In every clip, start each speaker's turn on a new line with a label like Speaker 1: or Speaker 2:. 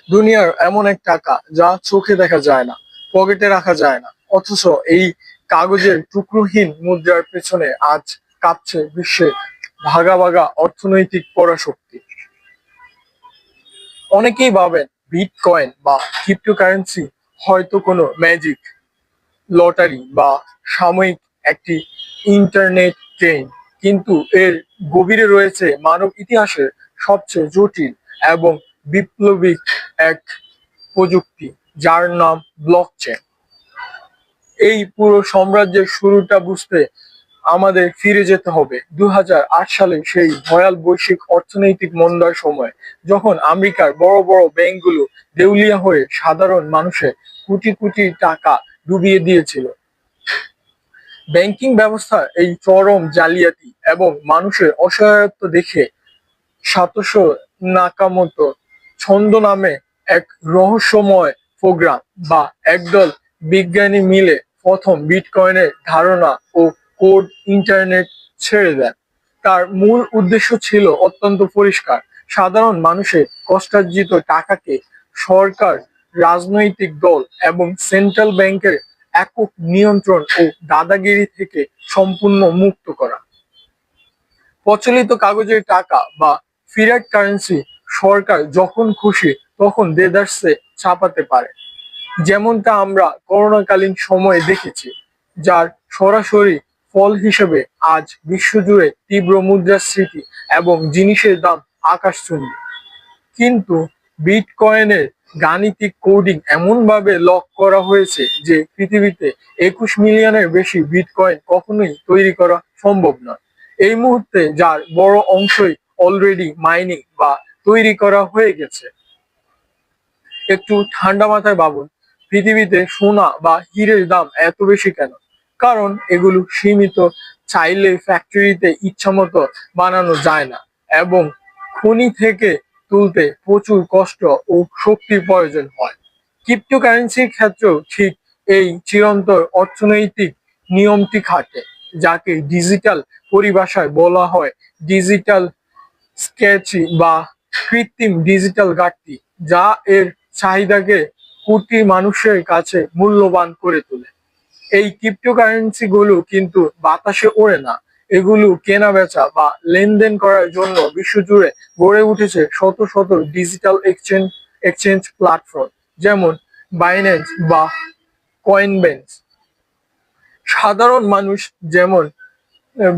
Speaker 1: দুনিয়ার এমন এক টাকা যা চোখে দেখা যায় না, পকেটে রাখা যায় না, অথচ এই কাগজের টুকরোহীন মুদ্রার পেছনে আজ কাঁপছে বিশ্বে ভাগা ভাগা অর্থনৈতিক পরাশক্তি। অনেকেই ভাবেন বিটকয়েন বা ক্রিপ্টোকারেন্সি হয়তো কোনো ম্যাজিক, লটারি বা সাময়িক একটি ইন্টারনেট ট্রেন্ড, কিন্তু এর গভীরে রয়েছে মানব ইতিহাসের সবচেয়ে জটিল এবং বিপ্লবী এক প্রযুক্তি, যার নাম ব্লকচেন। এই পুরো সাম্রাজ্যের শুরুটা বুঝতে আমাদের ফিরে যেতে হবে 2008 সালে, সেই ভয়াল বৈশ্বিক অর্থনৈতিক মন্দার সময়, যখন আমেরিকার বড় বড় ব্যাংকগুলো দেউলিয়া হয়ে সাধারণ মানুষের কোটি কোটি টাকা ডুবিয়ে দিয়েছিল। ব্যাংকিং ব্যবস্থার এই চরম জালিয়াতি এবং মানুষের অসহায়ত্ব দেখে সাতোশো নাকামোতো ছন্দ নামে এক রহস্যময় প্রোগ্রাম বা একদল বিজ্ঞানী মিলে প্রথম বিটকয়েনের ধারণা ও কোড ইন্টারনেট ছেড়ে দেন। তার মূল উদ্দেশ্য ছিল অত্যন্ত পরিষ্কার: সাধারণ মানুষের কষ্টার্জিত টাকাকে সরকার, রাজনৈতিক দল এবং সেন্ট্রাল ব্যাংকের একক নিয়ন্ত্রণ ও দাদাগিরি থেকে সম্পূর্ণ মুক্ত করা। প্রচলিত কাগজের টাকা বা ফিয়াট কারেন্সি সরকার যখন খুশি তখন দেদারসে ছাপাতে পারে, যেমনটা আমরা করোনাকালীন সময়ে দেখেছি, যার সরাসরি ফল হিসেবে আজ বিশ্বজুড়ে তীব্র মুদ্রাস্ফীতি এবং জিনিসের দাম আকাশচুম্বী। কিন্তু বিটকয়েনের গাণিতিক কোডিং এমনভাবে লক করা হয়েছে যে পৃথিবীতে 21 মিলিয়নের বেশি বিটকয়েন কখনোই তৈরি করা সম্ভব নয়। এই মুহূর্তে যার বড় অংশই অলরেডি মাইনিং বা তৈরি করা হয়ে গেছে। একটু ঠান্ডা মাথায় ভাবুন, পৃথিবীতে সোনা বা হীরের দাম এত বেশি কেন? কারণ এগুলো সীমিত, চাইলে ফ্যাক্টরিতে ইচ্ছামতো বানানো যায় না, এবং খনি থেকে তুলতে প্রচুর কষ্ট ও শক্তির প্রয়োজন হয়। ক্রিপ্টোকারেন্সির ক্ষেত্রেও ঠিক এই চিরন্তর অর্থনৈতিক নিয়মটি খাটে, যাকে ডিজিটাল পরিভাষায় বলা হয় ডিজিটাল স্ক্যাচি বা কৃত্রিম ডিজিটাল ঘাটতি, যা এর চাহিদাকে কোটি মানুষের কাছে মূল্যবান করে তোলে। এই ক্রিপ্টোকারেন্সি গুলো কিন্তু বাতাসে ওড়ে না, এগুলো কেনা বেচা বা লেনদেন করার জন্য বিশ্বজুড়ে গড়ে উঠেছে শত শত ডিজিটাল এক্সচেঞ্জ প্ল্যাটফর্ম, যেমন বাইন্যান্স বা কয়েনবেন্স। সাধারণ মানুষ যেমন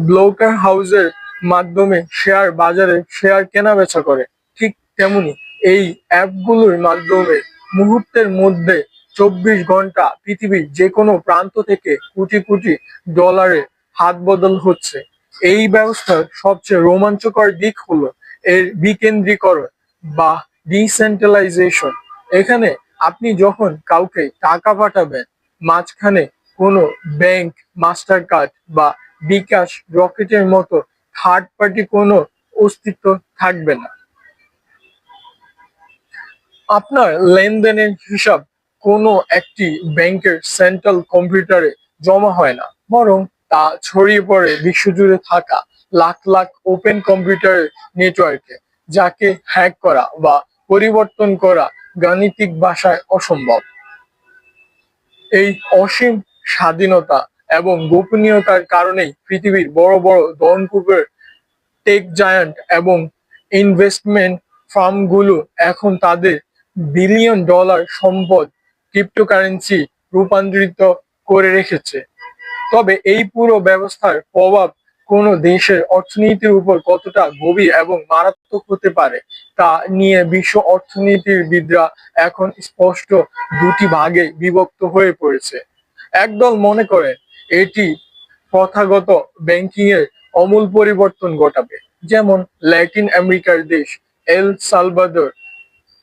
Speaker 1: ব্রোকার হাউসের মাধ্যমে শেয়ার বাজারে শেয়ার কেনা বেচা করে, ঠিক তেমনি এই অ্যাপগুলোর মাধ্যমে মুহূর্তের মধ্যে 24 ঘন্টা পৃথিবীর যে কোনো প্রান্ত থেকে কোটি কোটি ডলারের হাত বদল হচ্ছে। এই ব্যবস্থার সবচেয়ে রোমাঞ্চকর দিক হলো এর বিকেন্দ্রীকরণ বা ডিসেন্ট্রালাইজেশন। এখানে আপনি যখন কাউকে টাকা পাঠাবেন, মাঝখানে কোনো ব্যাংক, মাস্টার কার্ড বা বিকাশ, রকেটের মতো থার্ড পার্টি কোনো অস্তিত্ব থাকবে না। আপনার লেনদেনের হিসাব কোনো একটি ব্যাংকের সেন্ট্রাল কম্পিউটারে জমা হয় না, বরং তা ছড়িয়ে পড়ে বিশ্বজুড়ে থাকা লাখ লাখ ওপেন কম্পিউটার নেটওয়ার্কে, যাকে হ্যাক করা বা পরিবর্তন করা গাণিতিক ভাষায় অসম্ভব। এই অসীম স্বাধীনতা এবং গোপনীয়তার কারণেই পৃথিবীর বড় বড় ধনকুবের, টেক জায়ান্ট এবং ইনভেস্টমেন্ট ফার্মগুলো এখন তাদের বিলিয়ন ডলার সম্পদ ক্রিপ্টোকারেন্সি রূপান্তরিত করে রেখেছে। তবে এই পুরো ব্যবস্থার প্রভাব কোনো দেশের অর্থনীতির উপর কতটা গভীর এবং মারাত্মক হতে পারে তা নিয়ে বিশ্ব অর্থনীতিবিদরা এখন স্পষ্ট দুটি ভাগে বিভক্ত হয়ে পড়েছে। একদল মনে করেন এটি প্রথাগত ব্যাংকিং এর আমূল পরিবর্তন ঘটাবে, যেমন ল্যাটিন আমেরিকার দেশ এল সালভাদর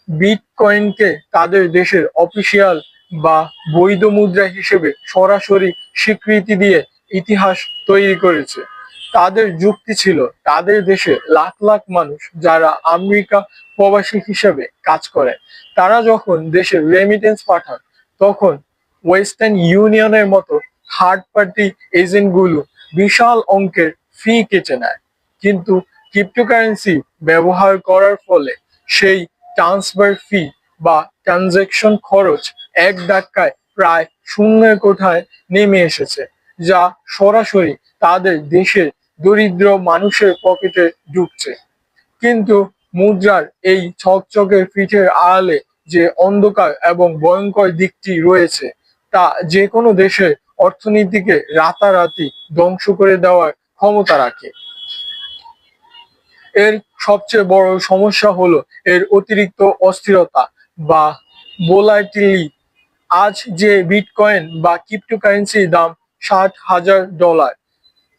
Speaker 1: বিটকয়েনকে তাদের দেশের অফিসিয়াল বা বৈধ মুদ্রা হিসেবে সরাসরি স্বীকৃতি দিয়ে ইতিহাস তৈরি করেছে। তাদের যুক্তি ছিল, তাদের দেশে লাখ লাখ মানুষ যারা আমেরিকা প্রবাসী হিসেবে কাজ করে, তারা যখন দেশে রেমিটেন্স পাঠান, তখন ওয়েস্টার্ন ইউনিয়নের মতো থার্ড পার্টি এজেন্টগুলো বিশাল অঙ্কের ফি কেটে নেয়। কিন্তু ক্রিপ্টোকারেন্সি ব্যবহার করার ফলে সেই ট্রান্সফার ফি বা ট্রানজ্যাকশন খরচ এক ধাক্কায় প্রায় শূন্যের কোঠায় নেমে এসেছে, যা সরাসরি তাদের দেশের দরিদ্র মানুষের পকেটে ঢুকছে। কিন্তু মুদ্রার এই ছকছকে পিঠের আড়ালে যে অন্ধকার এবং ভয়ঙ্কর দিকটি রয়েছে, তা যে কোনো দেশের অর্থনীতিকে রাতারাতি ধ্বংস করে দেওয়ার ক্ষমতা রাখে। এর সবচেয়ে বড় সমস্যা হলো এর অতিরিক্ত অস্থিরতা বা ভোলাটিলিটি। আজ যে বিটকয়েন বা ক্রিপ্টোকারেন্সির দাম $60,000,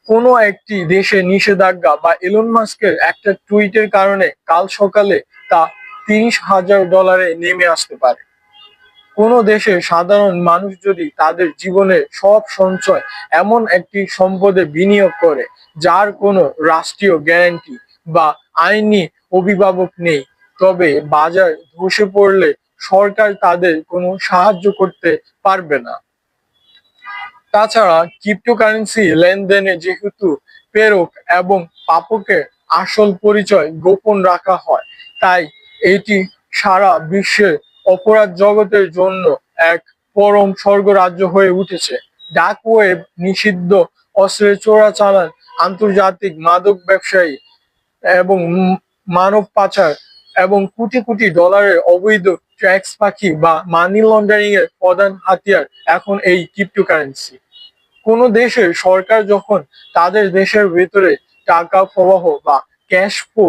Speaker 1: কোনো একটি দেশে নিষেধাজ্ঞা বা এলন মাস্কের একটা টুইটের কারণে কাল সকালে তা $30,000 নেমে আসতে পারে। কোনো দেশের সাধারণ মানুষ যদি তাদের জীবনের সব সঞ্চয় এমন একটি সম্পদে বিনিয়োগ করে যার কোনো রাষ্ট্রীয় গ্যারান্টি বা আইনি অভিভাবক নেই, তবে বাজার ধসে পড়লে সরকার তাদের কোনো সাহায্য করতে পারবে না। তাছাড়া ক্রিপ্টোকারেন্সি লেনদেনে যেহেতু প্রেরক এবং প্রাপকের আসল পরিচয় গোপন রাখা হয়, তাই এটি সারা বিশ্বের অপরাধ জগতের জন্য এক পরম স্বর্গরাজ্য হয়ে উঠেছে। ডার্ক ওয়েব, নিষিদ্ধ অস্ত্রের চোরাচালান, আন্তর্জাতিক মাদক ব্যবসায়ী এবং মানব পাচার এবং কোটি কোটি ডলারের অবৈধ ট্যাক্স ফাঁকি বা মানি লন্ডারিং এর প্রধান হাতিয়ার এখন এই ক্রিপ্টোকারেন্সি। কোনো দেশের সরকার যখন তাদের দেশের ভেতরে টাকা প্রবাহ বা ক্যাশ ফ্লো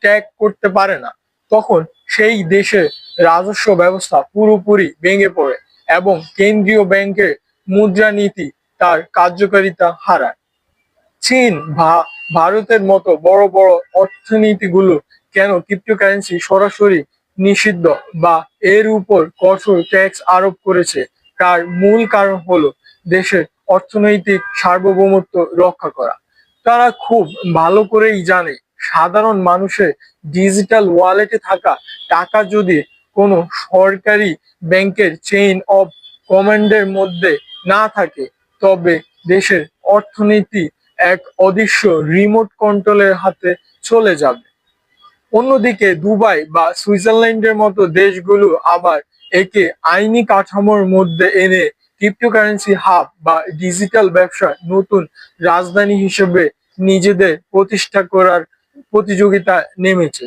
Speaker 1: ট্র্যাক করতে পারে না, তখন সেই দেশের রাজস্ব ব্যবস্থা পুরোপুরি ভেঙে পড়ে এবং কেন্দ্রীয় ব্যাংকের মুদ্রানীতি তার কার্যকারিতা হারায়। চীন বা ভারতের মতো বড় বড় অর্থনীতিগুলো কেন ক্রিপ্টোকারেন্সি সরাসরি নিষিদ্ধ বা এর উপর কঠোর ট্যাক্স আরোপ করেছে, তার মূল কারণ হলো দেশের অর্থনৈতিক সার্বভৌমত্ব রক্ষা করা। তারা খুব ভালো করেই জানে, সাধারণ মানুষের ডিজিটাল ওয়ালেটে থাকা টাকা যদি কোনো সরকারি ব্যাংকের চেইন অফ কমান্ডের মধ্যে না থাকে, তবে দেশের অর্থনীতি এক অদৃশ্য রিমোট কন্ট্রোলের হাতে চলে যাবে। অন্যদিকে দুবাই বা সুইজারল্যান্ডের মতো দেশগুলো আবার একে আইনি কাঠামোর মধ্যে এনে ক্রিপ্টোকারেন্সি হাব বা ডিজিটাল ব্যবসার নতুন রাজধানী হিসেবে নিজেদের প্রতিষ্ঠা করার প্রতিযোগিতা নেমেছে।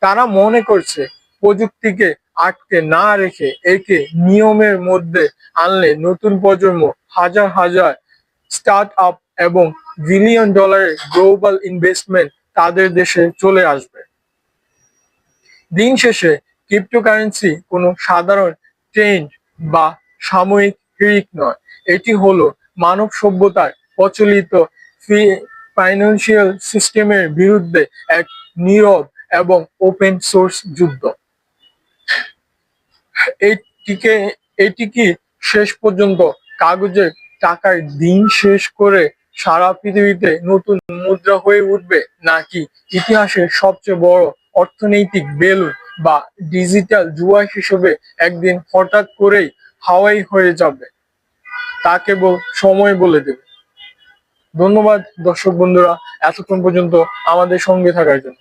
Speaker 1: তারা মনে করছে প্রযুক্তিকে আটকে না রেখে একে নিয়মের মধ্যে আনলে নতুন প্রজন্ম, হাজার হাজার স্টার্ট আপ এবং বিলিয়ন ডলারের গ্লোবাল ইনভেস্টমেন্ট তাদের দেশে চলে আসবে। দিন শেষে ক্রিপ্টোকারেন্সি কোনো সাধারণ ট্রেন্ড বা সাময়িক হিড়িক নয়, এটি হলো মানব সভ্যতার প্রচলিত ফাইন্যান্সিয়াল সিস্টেমের বিরুদ্ধে এক নীরব এবং ওপেন সোর্স যুদ্ধ। এটিকে এটি কি শেষ পর্যন্ত কাগজের টাকার দিন শেষ করে সারা পৃথিবীতে নতুন মুদ্রা হয়ে উঠবে, নাকি ইতিহাসের সবচেয়ে বড় অর্থনৈতিক বেলুন বা ডিজিটাল জুয়া হিসেবে একদিন হঠাৎ করেই হাওয়াই হয়ে যাবে, তা কেবল সময় বলে দেবে। ধন্যবাদ দর্শক বন্ধুরা, এতক্ষণ পর্যন্ত আমাদের সঙ্গে থাকার জন্য।